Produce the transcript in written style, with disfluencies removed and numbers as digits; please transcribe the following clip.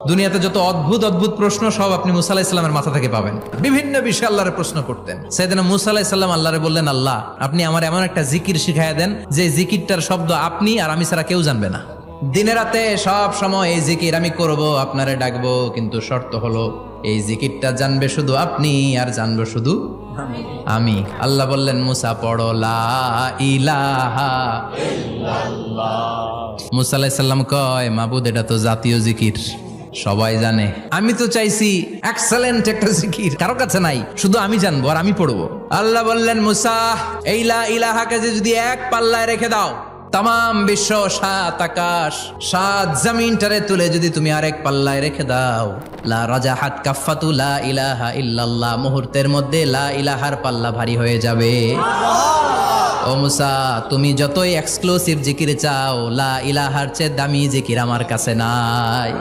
দুনিয়াতে যত অদ্ভুত অদ্ভুত প্রশ্ন সব আপনি মুসা আলাইহিস সালামের মাথা থেকে পাবেন। বিভিন্ন বিষয়ে আল্লাহরে প্রশ্ন করতেন। সাইয়েদনা মুসা আলাইহিস সালাম আল্লাহরে বললেন, আল্লাহ আপনি আমার এমন একটা জিকির শিখাইয়া দেন যে জিকিরটার শব্দ আপনি আর আমি ছাড়া কেউ জানবে না। দিনে রাতে সব সময় এই জিকির আমি করব, আপনারে ডাকবো, কিন্তু শর্ত হলো এই জিকিরটা জানবে শুধু আপনি আর জানবো শুধু আমি। আল্লাহ বললেন, মুসা পড়ো লা ইলাহা ইল্লাল্লাহ। মুসা আলাইহিস সালাম কয়, মাবুদ এটা তো জাতীয় জিকির, সবাই জানে। আমি তো চাইছি এক্সেলেন্ট একটা জিকির, কারো কাছে নাই, শুধু আমি জানবো আর আমি পড়বো। আল্লাহ বললেন, মুসা এই লা ইলাহাকে যদি এক পাল্লায় রেখে দাও, তাম বিশ্ব, 7 আকাশ 7 জমিনটারে তুলে যদি তুমি আরেক পাল্লায় রেখে দাও, লা রাজাহাত কাফাতু লা ইলাহা ইল্লাল্লাহ, মুহূর্তের মধ্যে লা ইলাহার পাল্লা ভারী হয়ে যাবে। ও মুসা, তুমি যতই এক্সক্লুসিভ জিকির চাও, লা ইলাহার চেয়ে দামি জিকির আমার কাছে নাই।